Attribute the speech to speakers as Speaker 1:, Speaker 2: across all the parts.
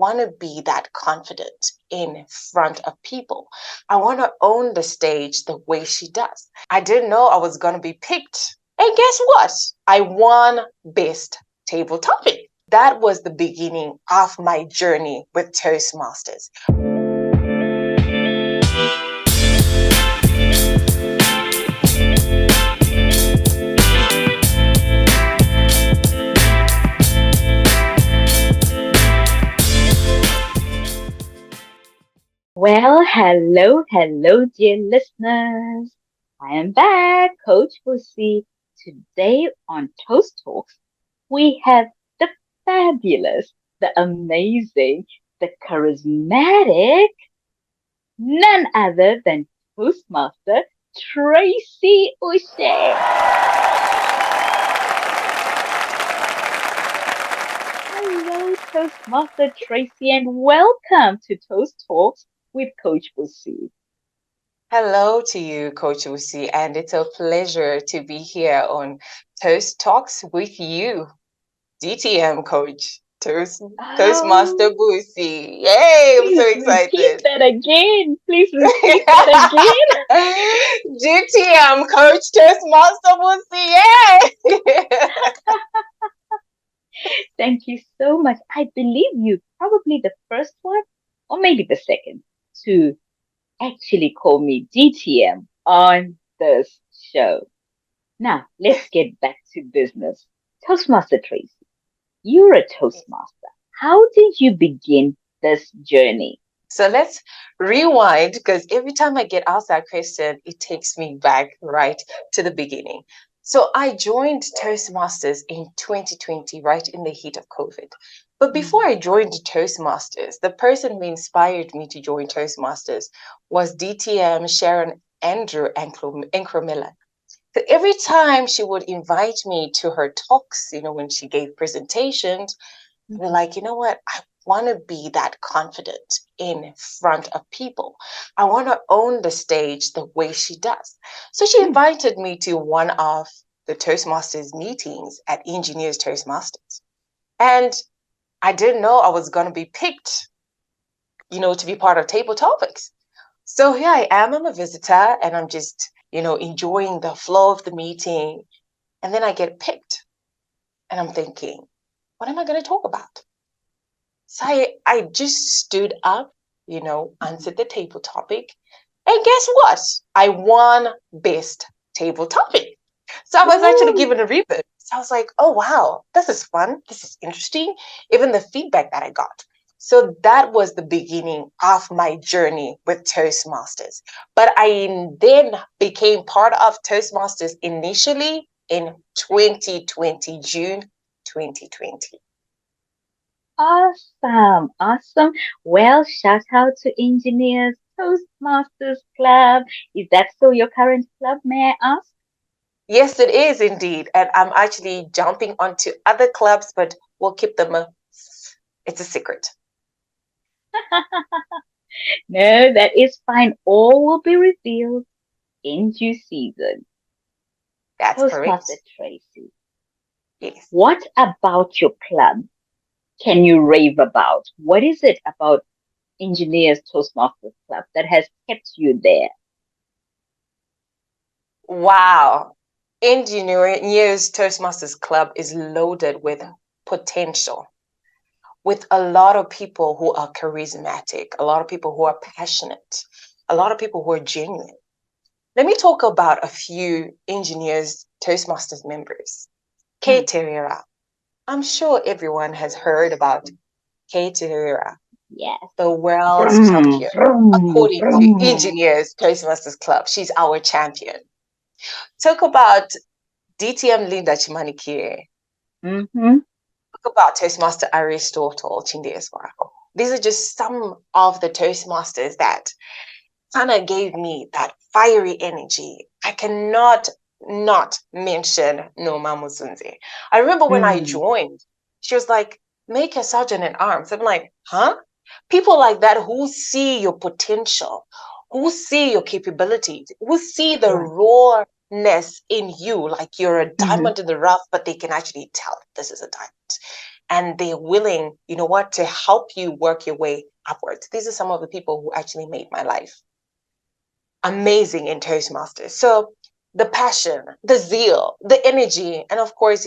Speaker 1: want to be that confident in front of people. I want to own the stage the way she does. I didn't know I was going to be picked. And guess what? I won Best Table Topic. That was the beginning of my journey with Toastmasters.
Speaker 2: Well, hello, dear listeners. I am back, Coach Busi. Today on Toast Talks, we have the fabulous, the amazing, the charismatic, none other than Toastmaster Tracy Ushe. Hello, Toastmaster Tracy, and welcome to Toast Talks with Coach Busi.
Speaker 1: Hello to you, Coach Usi, and it's a pleasure to be here on Toast Talks with you, DTM Coach, Toastmaster Busi. Yay, I'm so excited.
Speaker 2: Repeat that again. Please repeat that
Speaker 1: again. DTM Coach, Toastmaster Busi. Yay.
Speaker 2: Thank you so much. I believe you probably the first one, or maybe the second, to actually call me DTM on this show. Now, let's get back to business. Toastmaster Tracy, you're a Toastmaster. How did you begin this journey?
Speaker 1: So let's rewind, because every time I get asked that question, it takes me back right to the beginning. So I joined Toastmasters in 2020, right in the heat of COVID. But before I joined Toastmasters, the person who inspired me to join Toastmasters was DTM Sharon Andrew Encromilla. So every time she would invite me to her talks, when she gave presentations, we're like, you know what? I want to be that confident in front of people. I want to own the stage the way she does. So she invited me to one of the Toastmasters meetings at Engineers Toastmasters. And I didn't know I was going to be picked, to be part of Table Topics. So here I am, I'm a visitor, and I'm just, enjoying the flow of the meeting. And then I get picked. And I'm thinking, what am I going to talk about? So I just stood up, answered the table topic. And guess what? I won Best Table Topic. So I was actually given a ribbon. So I was like, oh, wow, this is fun. This is interesting. Even the feedback that I got. So that was the beginning of my journey with Toastmasters. But I then became part of Toastmasters initially in 2020, June 2020.
Speaker 2: Awesome. Well, shout out to Engineers Toastmasters Club. Is that still your current club, may I ask?
Speaker 1: Yes, it is indeed. And I'm actually jumping onto other clubs, but we'll keep them it's a secret.
Speaker 2: No, that is fine. All will be revealed in due season.
Speaker 1: That's correct.
Speaker 2: Tracy.
Speaker 1: Yes.
Speaker 2: What about your club can you rave about? What is it about Engineers Toastmasters Club that has kept you there?
Speaker 1: Wow. Engineers Toastmasters Club is loaded with potential, with a lot of people who are charismatic, a lot of people who are passionate, a lot of people who are genuine. Let me talk about a few Engineers Toastmasters members. Kay Terera. I'm sure everyone has heard about Kay Terera.
Speaker 2: Yes.
Speaker 1: The world's champion, according to Engineers Toastmasters Club. She's our champion. Talk about DTM Linda Chimanikire. Talk about Toastmaster Aristotle Chindeswa. These are just some of the Toastmasters that kind of gave me that fiery energy. I cannot not mention Noma Musunze. I remember when I joined, she was like, make a sergeant at arms. I'm like, huh? People like that who see your potential, who see your capabilities, who see the rawness in you, like you're a diamond in the rough, but they can actually tell this is a diamond. and they're willing, to help you work your way upwards. These are some of the people who actually made my life amazing in Toastmasters. So the passion, the zeal, the energy, and of course,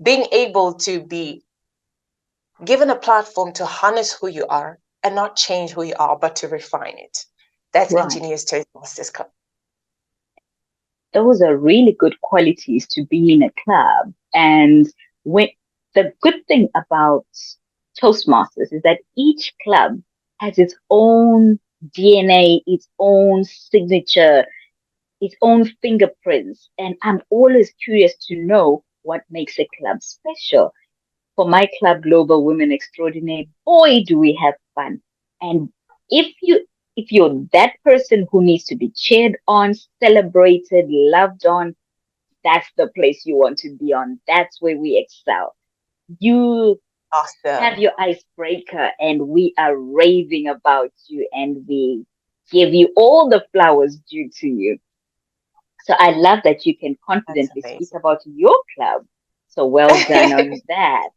Speaker 1: being able to be given a platform to harness who you are and not change who you are, but to refine it. That's
Speaker 2: Right.
Speaker 1: Engineers Toastmasters Club.
Speaker 2: Those are really good qualities to be in a club. And when the good thing about Toastmasters is that each club has its own DNA, its own signature, its own fingerprints. And I'm always curious to know what makes a club special. For my club, Global Women Extraordinary, boy, do we have fun. And if you if you're that person who needs to be cheered on, celebrated, loved on, that's the place you want to be on. That's where we excel. You have
Speaker 1: Awesome.
Speaker 2: your icebreaker and we are raving about you and we give you all the flowers due to you. So I love that you can
Speaker 1: That's
Speaker 2: confidently speak
Speaker 1: amazing.
Speaker 2: about your club. So well done on that.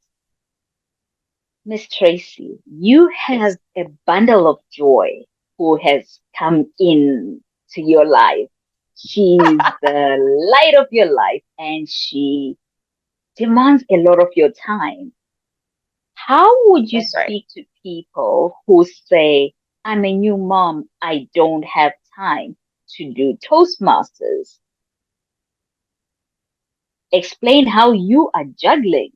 Speaker 2: Miss Tracy, you have
Speaker 1: Yes.
Speaker 2: a bundle of joy who has come in to your life. She's the light of your life and she demands a lot of your time. How would you
Speaker 1: That's right.
Speaker 2: speak to people who say, I'm a new mom, I don't have time to do Toastmasters? Explain how you are juggling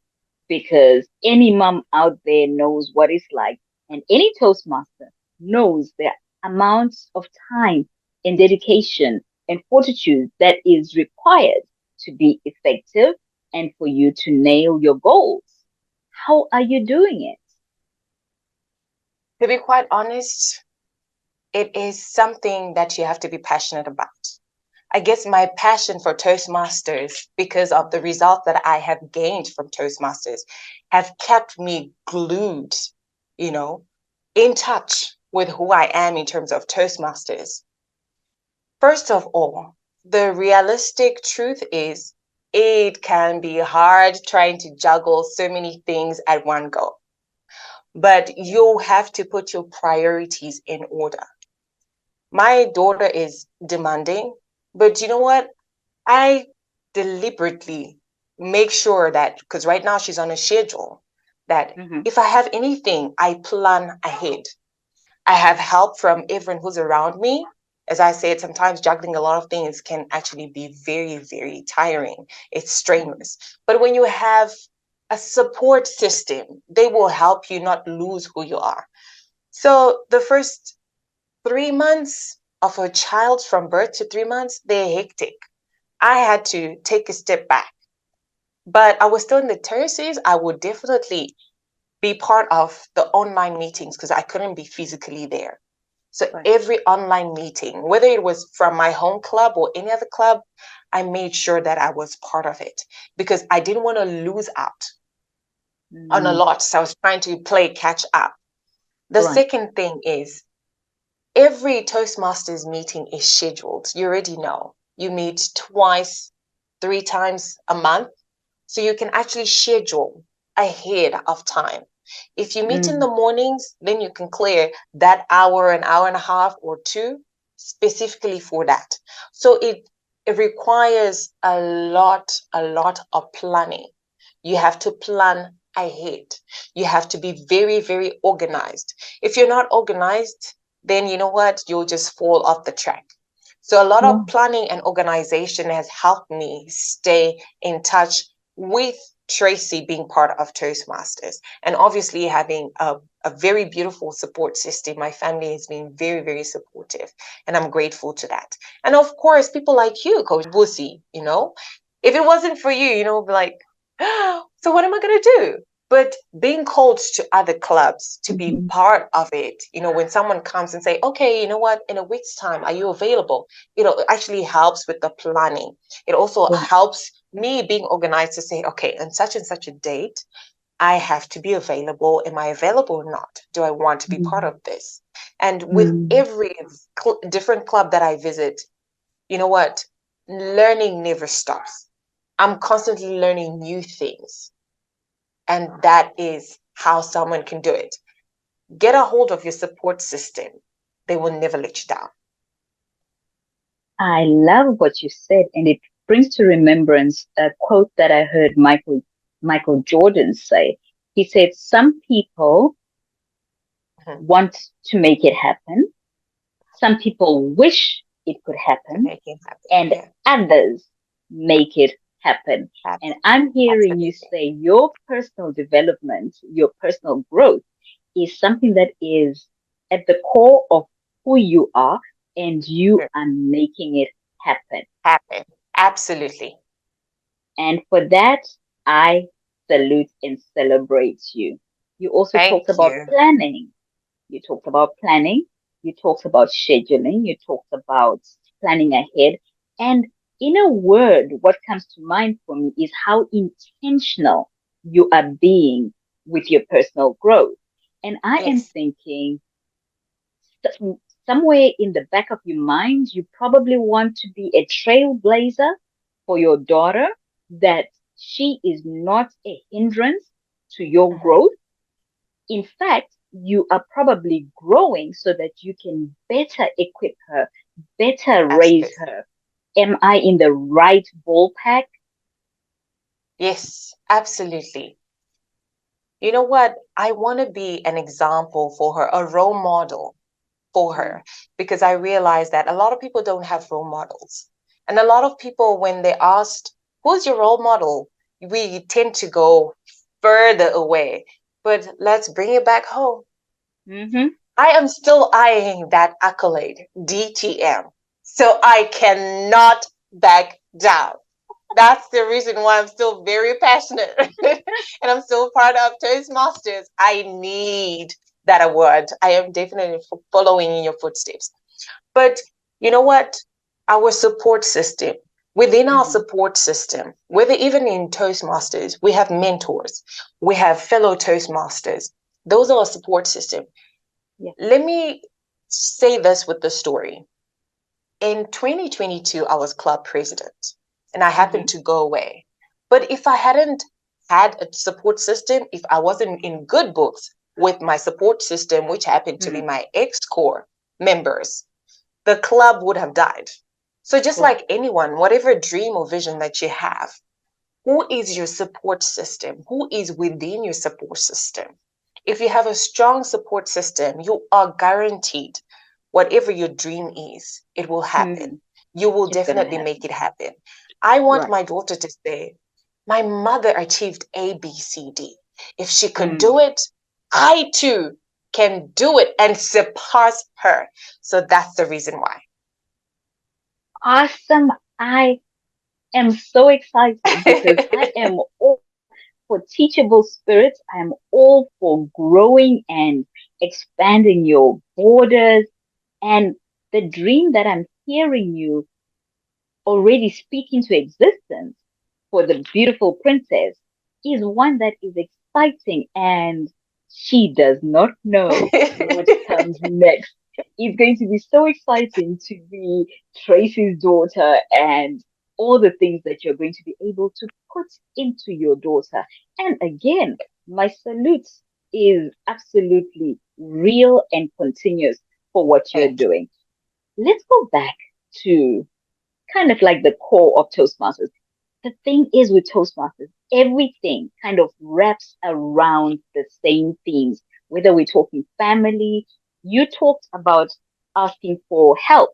Speaker 2: because any mom out there knows what it's like, and any Toastmaster knows the amounts of time and dedication and fortitude that is required to be effective and for you to nail your goals. How are you doing it?
Speaker 1: To be quite honest, it is something that you have to be passionate about. I guess my passion for Toastmasters, because of the results that I have gained from Toastmasters, have kept me glued, you know, in touch with who I am in terms of Toastmasters. First of all, the realistic truth is it can be hard trying to juggle so many things at one go, but you have to put your priorities in order. My daughter is demanding, but you know what? I deliberately make sure that, because right now she's on a schedule, that
Speaker 2: Mm-hmm.
Speaker 1: if I have anything, I plan ahead. I have help from everyone who's around me. As I said, sometimes juggling a lot of things can actually be very, very tiring. It's strenuous. But when you have a support system, they will help you not lose who you are. So the first 3 months of a child from birth to 3 months, they're hectic. I had to take a step back, but I was still in the terraces. I would definitely be part of the online meetings because I couldn't be physically there. So
Speaker 2: Right.
Speaker 1: every online meeting, whether it was from my home club or any other club, I made sure that I was part of it because I didn't want to lose out on a
Speaker 2: Mm,
Speaker 1: lot. So I was trying to play catch up. The
Speaker 2: right.
Speaker 1: second thing is every Toastmasters meeting is scheduled. You already know. You meet twice, 3 times a month. So you can actually schedule ahead of time. If you meet in
Speaker 2: Mm,
Speaker 1: the mornings, then you can clear that hour, an hour and a half, or two specifically for that. So it requires a lot of planning. You have to plan ahead. You have to be very, very organized. If you're not organized, then you know what? You'll just fall off the track. So a lot of
Speaker 2: wow.
Speaker 1: planning and organization has helped me stay in touch with Tracy being part of Toastmasters and obviously having a very beautiful support system. My family has been very, very supportive, and I'm grateful to that. And of course, people like you, Coach Busi, if it wasn't for you, be like, so what am I going to do? But being called to other clubs to be
Speaker 2: Mm-hmm.
Speaker 1: part of it, when someone comes and say, okay, you know what, in a week's time, are you available? It actually helps with the planning. It also
Speaker 2: Right.
Speaker 1: helps me being organized to say, okay, on such and such a date, I have to be available. Am I available or not? Do I want to be part
Speaker 2: Mm,
Speaker 1: of this? And with
Speaker 2: mm,
Speaker 1: every different club that I visit, you know what? Learning never stops. I'm constantly learning new things. And that is how someone can do it. Get a hold of your support system. They will never let you down.
Speaker 2: I love what you said, and it brings to remembrance a quote that I heard Michael Jordan say. He said, "Some people
Speaker 1: Mhm.
Speaker 2: want to make it happen. Some people wish it could
Speaker 1: To
Speaker 2: happen,
Speaker 1: make it happen.
Speaker 2: and
Speaker 1: Yeah,
Speaker 2: others make it happen." And
Speaker 1: happen.
Speaker 2: I'm hearing you
Speaker 1: Absolutely.
Speaker 2: say your personal development, your personal growth is something that is at the core of who you are, and you
Speaker 1: True.
Speaker 2: are making it happen.
Speaker 1: Happen. Absolutely.
Speaker 2: And for that, I salute and celebrate you. You also
Speaker 1: Thank
Speaker 2: talked about
Speaker 1: you.
Speaker 2: planning. You talked about planning. You talked about scheduling. You talked about planning ahead. And in a word, what comes to mind for me is how intentional you are being with your personal growth. And I am
Speaker 1: Yes.
Speaker 2: thinking somewhere in the back of your mind, you probably want to be a trailblazer for your daughter, that she is not a hindrance to your
Speaker 1: Mhm.
Speaker 2: growth. In fact, you are probably growing so that you can better equip her, better raise
Speaker 1: Absolutely.
Speaker 2: her. Am I in the right ballpark?
Speaker 1: Yes, absolutely. You know what? I want to be an example for her, a role model for
Speaker 2: Mm,
Speaker 1: her, because I realize that a lot of people don't have role models. And a lot of people, when they asked, who's your role model? We tend to go further away. But let's bring it back home.
Speaker 2: mm-hmm.
Speaker 1: I am still eyeing that accolade, DTM. So I cannot back down. That's the reason why I'm still very passionate and I'm still part of Toastmasters. I need that award. I am definitely following in your footsteps. But you know what? Our support system, within our
Speaker 2: Mm-hmm.
Speaker 1: support system, whether even in Toastmasters, we have mentors, we have fellow Toastmasters. Those are a support system.
Speaker 2: Yeah.
Speaker 1: Let me say this with the story. In 2022, I was club president and I happened
Speaker 2: Mm-hmm.
Speaker 1: to go away. But if I hadn't had a support system, if I wasn't in good books with my support system, which happened to be
Speaker 2: Mm-hmm.
Speaker 1: my ex core members, the club would have died. So, just
Speaker 2: Right.
Speaker 1: like anyone, whatever dream or vision that you have, who is your support system? Who is within your support system? If you have a strong support system, you are guaranteed whatever your dream is, it will
Speaker 2: Mm-hmm.
Speaker 1: happen. You will
Speaker 2: It's gonna
Speaker 1: definitely make
Speaker 2: happen.
Speaker 1: it happen. I want
Speaker 2: Right.
Speaker 1: my daughter to say, my mother achieved A, B, C, D. If she could
Speaker 2: Mm.
Speaker 1: do it, I too can do it and surpass her. So that's the reason why.
Speaker 2: Awesome. I am so excited because I am all for teachable spirits. I am all for growing and expanding your borders. And the dream that I'm hearing you already speak into existence for the beautiful princess is one that is exciting, and she does not know what comes next. It's going to be so exciting to be Tracy's daughter and all the things that you're going to be able to put into your daughter. And again, my salute is absolutely real and continuous for what you're
Speaker 1: Thank
Speaker 2: doing. Let's go back to kind of like the core of Toastmasters. The thing is with Toastmasters, everything kind of wraps around the same themes, whether we're talking family, you talked about asking for help.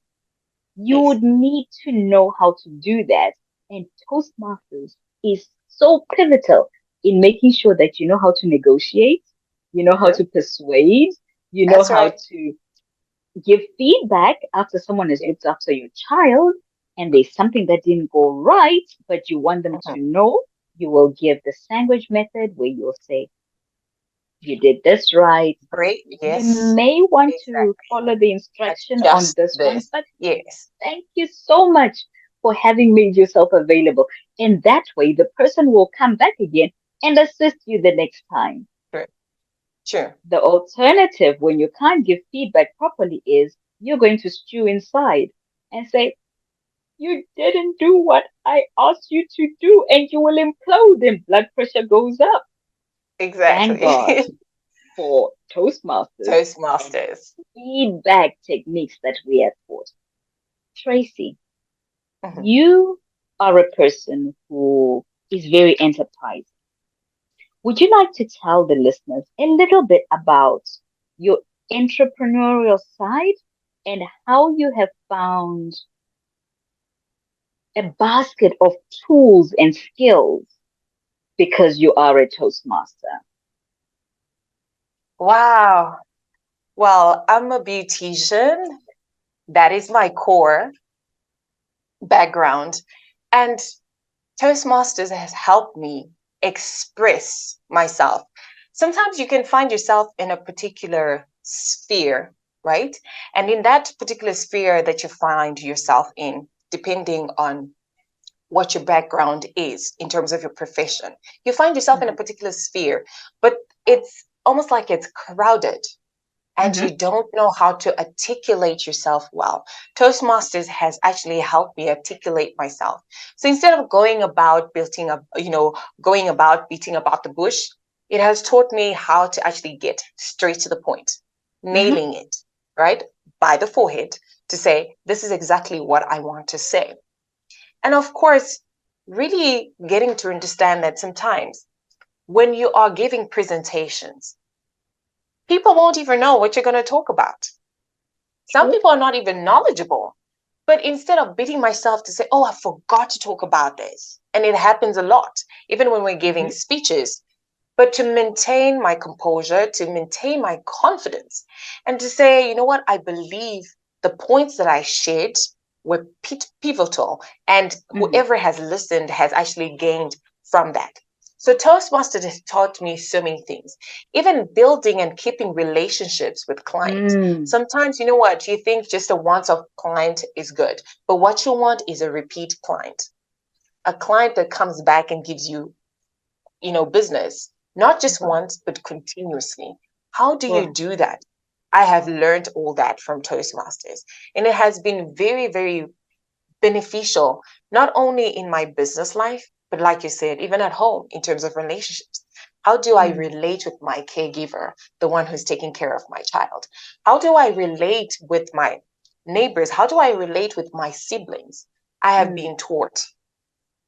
Speaker 1: you.
Speaker 2: You
Speaker 1: Yes,
Speaker 2: would need to know how to do that. And Toastmasters is so pivotal in making sure that you know how to negotiate, you know how
Speaker 1: mhm,
Speaker 2: to persuade, you know
Speaker 1: that's
Speaker 2: how
Speaker 1: right.
Speaker 2: to give feedback after someone has
Speaker 1: Yes,
Speaker 2: looked after your child and there's something that didn't go right, but you want them
Speaker 1: mhm,
Speaker 2: to know, you will give the sandwich method where you'll say, you did this right.
Speaker 1: great.
Speaker 2: You
Speaker 1: Yes,
Speaker 2: may want to
Speaker 1: exactly.
Speaker 2: follow the instruction on
Speaker 1: Adjust
Speaker 2: this one,
Speaker 1: this.
Speaker 2: but
Speaker 1: Yes,
Speaker 2: thank you so much for having made yourself available. And that way, the person will come back again and assist you the next time.
Speaker 1: true, true.
Speaker 2: The alternative, when you can't give feedback properly, is you're going to stew inside and say, you didn't do what I asked you to do, and you will implode and blood pressure goes up. Thank God
Speaker 1: Exactly.
Speaker 2: for Toastmasters and
Speaker 1: Toastmasters.
Speaker 2: feedback techniques that we are taught. Tracy,
Speaker 1: Mhm.
Speaker 2: you are a person who is very enterprising. Would you like to tell the listeners a little bit about your entrepreneurial side and how you have found a basket of tools and skills because you are a Toastmaster?
Speaker 1: Wow. Well, I'm a beautician. That is my core background. And Toastmasters has helped me express myself. Sometimes you can find yourself in a particular sphere, right? And in that particular sphere that you find yourself in, depending on what your background is in terms of your profession, you find yourself in a
Speaker 2: Mm-hmm.
Speaker 1: particular sphere, but it's almost like it's crowded and
Speaker 2: Mm-hmm.
Speaker 1: you don't know how to articulate yourself well. Toastmasters has actually helped me articulate myself. So instead of going about building up, going about beating about the bush, it has taught me how to actually get straight to the point,
Speaker 2: Mm-hmm.
Speaker 1: nailing it, right? By the forehead to say, this is exactly what I want to say. And of course, really getting to understand that sometimes when you are giving presentations, people won't even know what you're going to talk about. Some
Speaker 2: True.
Speaker 1: people are not even knowledgeable. But instead of beating myself to say, oh, I forgot to talk about this, and it happens a lot, even when we're giving
Speaker 2: Mm-hmm.
Speaker 1: speeches, but to maintain my composure, to maintain my confidence, and to say, you know what, I believe the points that I shared were pivotal, and
Speaker 2: Mm-hmm.
Speaker 1: whoever has listened has actually gained from that. So Toastmasters has taught me so many things, even building and keeping relationships with clients.
Speaker 2: Mm.
Speaker 1: Sometimes, you know what, you think just a once-off client is good, but what you want is a repeat client, a client that comes back and gives you, business, not just
Speaker 2: Wow.
Speaker 1: once, but continuously. How do you
Speaker 2: Wow.
Speaker 1: do that? I have learned all that from Toastmasters, and it has been very, very beneficial, not only in my business life, but like you said, even at home in terms of relationships. How do I
Speaker 2: Mm.
Speaker 1: relate with my caregiver, the one who's taking care of my child? How do I relate with my neighbors? How do I relate with my siblings? I have
Speaker 2: Mm.
Speaker 1: been taught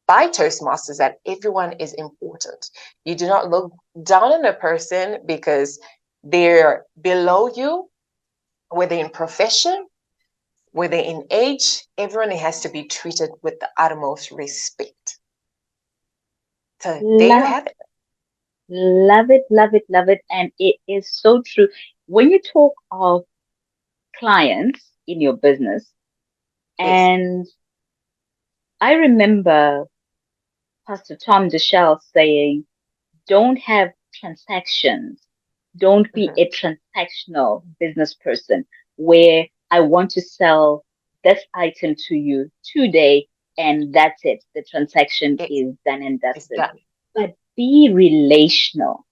Speaker 1: by Toastmasters that everyone is important. You do not look down on a person because they're below you, whether in profession, whether in age. Everyone has to be treated with the utmost respect. So there you
Speaker 2: Love,
Speaker 1: have it.
Speaker 2: love it, love it, love it. And it is so true. When you talk of clients in your business,
Speaker 1: Yes.
Speaker 2: and I remember Pastor Tom Deshelle saying, don't have transactions. Don't be
Speaker 1: Mhm.
Speaker 2: a transactional business person where I want to sell this item to you today and that's it. The transaction
Speaker 1: Yes.
Speaker 2: is done and
Speaker 1: It's
Speaker 2: dusted.
Speaker 1: done.
Speaker 2: But be relational.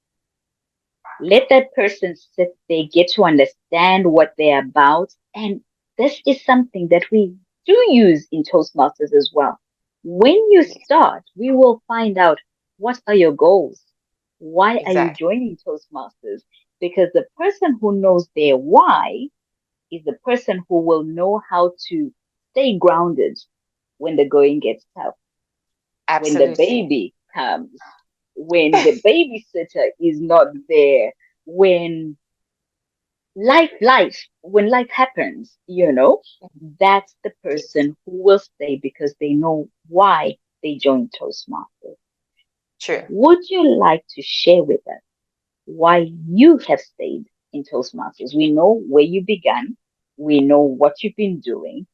Speaker 2: Let that person sit there, get to understand what they're about. And this is something that we do use in Toastmasters as well. When you
Speaker 1: Yes.
Speaker 2: start, we will find out what are your goals? Why are you
Speaker 1: Exactly.
Speaker 2: joining Toastmasters? Because the person who knows their why is the person who will know how to stay grounded when the going gets tough, when the
Speaker 1: Absolutely.
Speaker 2: baby comes, when the babysitter is not there, when when life happens, that's the
Speaker 1: Yes.
Speaker 2: person who will stay because they know why they joined Toastmasters.
Speaker 1: True.
Speaker 2: Would you like to share with us why you have stayed in Toastmasters? We know where you began. We know what you've been doing.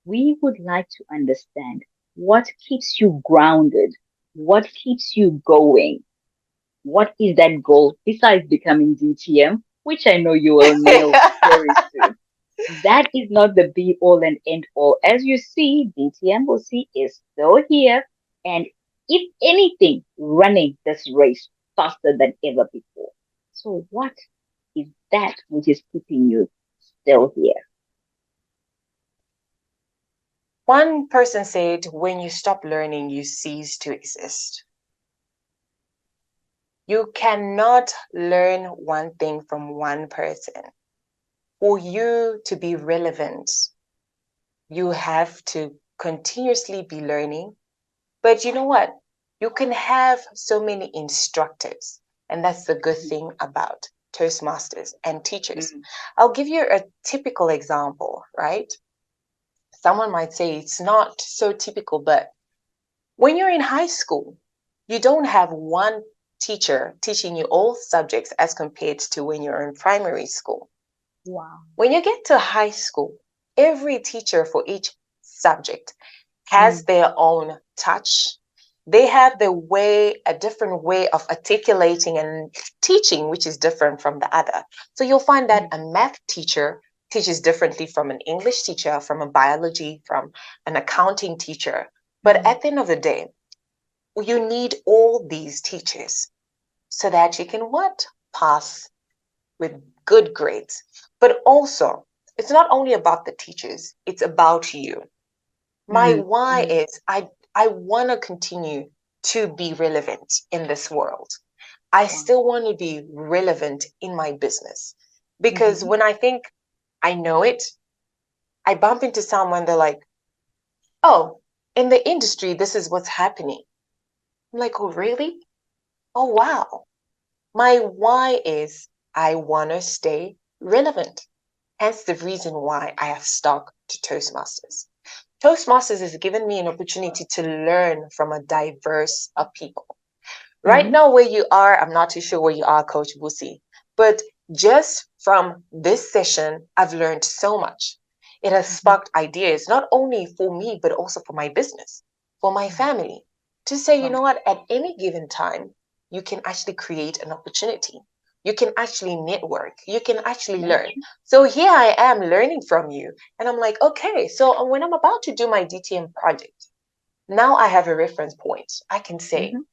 Speaker 2: We would like to understand what keeps you grounded, what keeps you going, what is that goal besides becoming DTM, which I know you will nail very soon. That is not the be all and end all. As you see, DTMOC is still here and if anything, running this race faster than ever before. So what is that which is keeping you still here?
Speaker 1: One person said, when you stop learning, you cease to exist. You cannot learn one thing from one person. For you to be relevant, you have to continuously be learning. But you know what? You can have so many instructors, and that's the good
Speaker 2: Mhm.
Speaker 1: thing about Toastmasters and teachers.
Speaker 2: Mhm.
Speaker 1: I'll give you a typical example, right? Someone might say it's not so typical, but when you're in high school, you don't have one teacher teaching you all subjects as compared to when you're in primary school.
Speaker 2: Wow.
Speaker 1: When you get to high school, every teacher for each subject has
Speaker 2: Mm.
Speaker 1: their own touch. They have a different way of articulating and teaching, which is different from the other. So you'll find that
Speaker 2: Mm.
Speaker 1: a math teacher teaches differently from an English teacher, from a biology, from an accounting teacher. But
Speaker 2: Mm.
Speaker 1: at the end of the day, you need all these teachers so that you can what? Pass with good grades. But also, it's not only about the teachers, it's about you. My
Speaker 2: Mm.
Speaker 1: why
Speaker 2: Mm.
Speaker 1: is I want to continue to be relevant in this world. I
Speaker 2: Wow.
Speaker 1: still want to be relevant in my business because
Speaker 2: Mhm.
Speaker 1: when I think I know it, I bump into someone, they're like, "Oh, in the industry this is what's happening." I'm like, "Oh, really? Oh, wow." My why is I want to stay relevant. Hence the reason why I have stuck to Toastmasters. Toastmasters has given me an opportunity to learn from a diverse of people. Right
Speaker 2: Mhm.
Speaker 1: now, where you are, I'm not too sure where you are, Coach Busi, but just from this session, I've learned so much. It has
Speaker 2: Mhm.
Speaker 1: sparked ideas, not only for me, but also for my business, for my
Speaker 2: Wow.
Speaker 1: family, to say, you
Speaker 2: Wow.
Speaker 1: know what, at any given time, you can actually create an opportunity. You can actually network. You can actually
Speaker 2: That's
Speaker 1: learn.
Speaker 2: true.
Speaker 1: So here I am learning from you. And I'm like, okay, so when I'm about to do my DTM project, now I have a reference point. I can say,
Speaker 2: Mhm.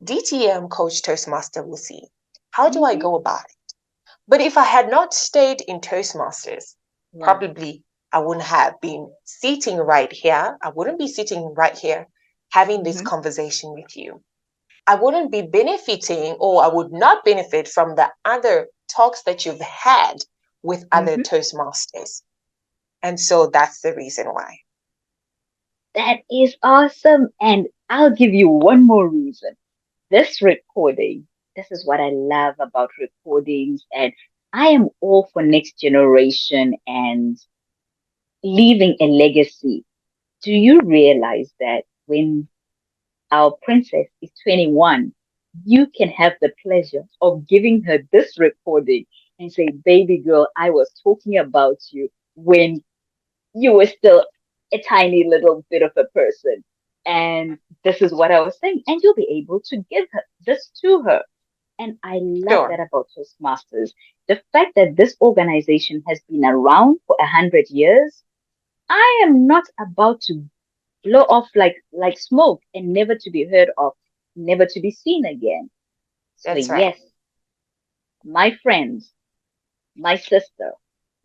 Speaker 1: DTM Coach Toastmaster will see. How do I
Speaker 2: Mhm.
Speaker 1: go about it? But if I had not stayed in Toastmasters,
Speaker 2: Wow.
Speaker 1: probably I wouldn't have been sitting right here. I wouldn't be sitting right here having this
Speaker 2: Mhm.
Speaker 1: conversation with you. I wouldn't be benefiting or I would not benefit from the other talks that you've had with other
Speaker 2: Mhm.
Speaker 1: Toastmasters. And so that's the reason why.
Speaker 2: That is awesome. And I'll give you one more reason. This recording, this is what I love about recordings. And I am all for next generation and leaving a legacy. Do you realize that when our princess is 21, you can have the pleasure of giving her this recording and say, baby girl, I was talking about you when you were still a tiny little bit of a person. And this is what I was saying. And you'll be able to give her this to her. And I love
Speaker 1: Sure,
Speaker 2: that about Toastmasters. The fact that this organization has been around for 100 years, I am not about to blow off like smoke and never to be heard of, never to be seen again. So
Speaker 1: that's right.
Speaker 2: yes, my friends, my sister,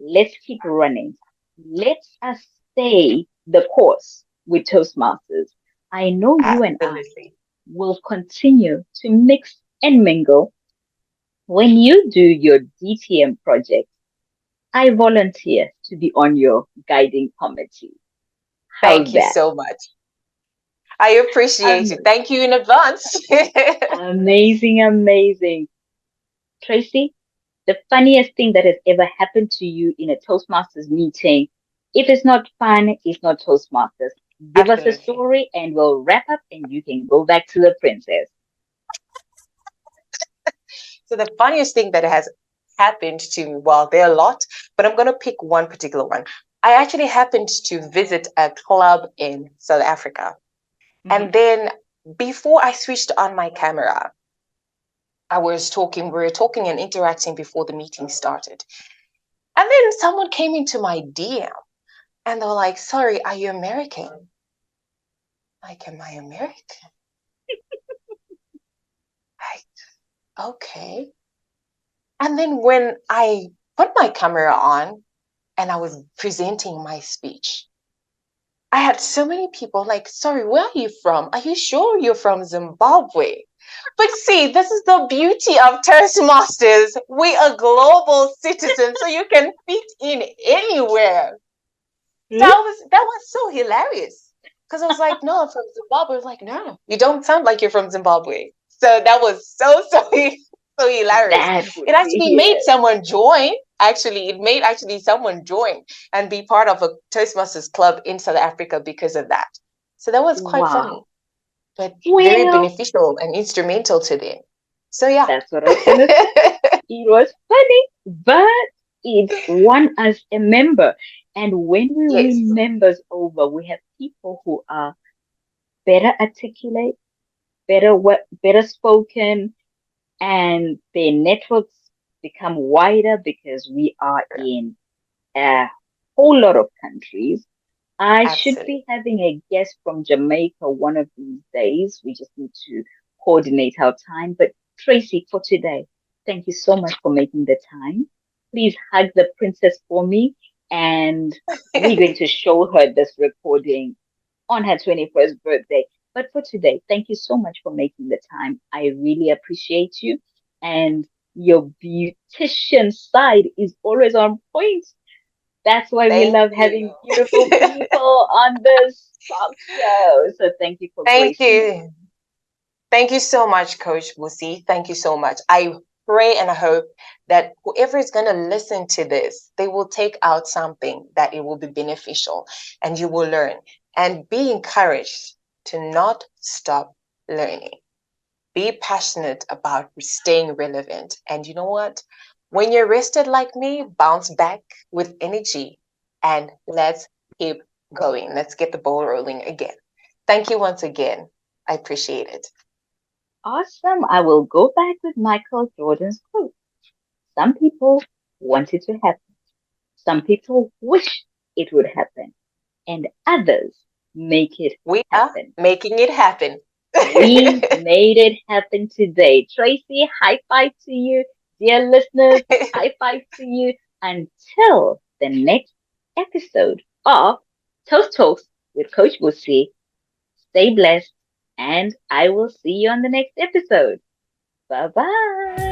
Speaker 2: let's keep running. Let us stay the course with Toastmasters. I know you and I
Speaker 1: Absolutely.
Speaker 2: will continue to mix and mingle. When you do your DTM project, I volunteer to be on your guiding committee. How's
Speaker 1: Thank you
Speaker 2: that?
Speaker 1: so much. I appreciate it.
Speaker 2: Um,
Speaker 1: Thank you in advance.
Speaker 2: amazing, amazing. Tracy, the funniest thing that has ever happened to you in a Toastmasters meeting, if it's not fun, it's not Toastmasters. Give us a
Speaker 1: Absolutely.
Speaker 2: story and we'll wrap up and you can go back to the princess.
Speaker 1: So the funniest thing that has happened to me, well, there are a lot, but I'm going to pick one particular one. I actually happened to visit a club in South Africa.
Speaker 2: Hmm.
Speaker 1: And then before I switched on my camera, we were talking and interacting before the meeting started. And then someone came into my DM and they were like, sorry, are you American? Like, am I American? Like, okay. And then when I put my camera on and I was presenting my speech, I had so many people like, sorry, where are you from? Are you sure you're from Zimbabwe? But see, this is the beauty of Toastmasters. We are global citizens, so you can fit in anywhere.
Speaker 2: Hmm?
Speaker 1: That was so hilarious. Because I was like, no, I'm from Zimbabwe. I was like, no, you don't sound like you're from Zimbabwe. So that was so hilarious.
Speaker 2: That would
Speaker 1: It
Speaker 2: be
Speaker 1: actually made
Speaker 2: here.
Speaker 1: someone join. Actually, it made actually someone join and be part of a Toastmasters club in South Africa because of that. So that was quite funny,
Speaker 2: Wow.
Speaker 1: but very
Speaker 2: Well,
Speaker 1: beneficial and instrumental to them. So yeah.
Speaker 2: that's what I was gonna say. It was funny, but it won us a member. And when we
Speaker 1: Yes,
Speaker 2: win members over, we have people who are better articulate, better spoken, and their networks become wider because we are in a whole lot of countries. I should
Speaker 1: absolutely.
Speaker 2: be having a guest from Jamaica one of these days. We just need to coordinate our time. But Tracy, for today, thank you so much for making the time. Please hug the princess for me, and we're going to show her this recording on her 21st birthday. But for today, thank you so much for making the time. I really appreciate you. And your beautician side is always on point. That's why we
Speaker 1: Thank
Speaker 2: love having
Speaker 1: you.
Speaker 2: beautiful people on this talk show. So thank you for
Speaker 1: Thank
Speaker 2: gracing us.
Speaker 1: you. Thank you so much, Coach Busi. Thank you so much. I pray and hope that whoever is going to listen to this, they will take out something that it will be beneficial and you will learn and be encouraged to not stop learning. Be passionate about staying relevant. And you know what? When you're rested like me, bounce back with energy and let's keep going. Let's get the ball rolling again. Thank you once again. I appreciate it.
Speaker 2: Awesome. I will go back with Michael Jordan's quote. Some people want it to happen. Some people wish it would happen. And others make it
Speaker 1: We are
Speaker 2: happen.
Speaker 1: making it happen.
Speaker 2: We made it happen today. Tracy, high five to you. Dear listeners, high five to you. Until the next episode of Toast Talks with Coach Busi, stay blessed, and I will see you on the next episode. Bye bye.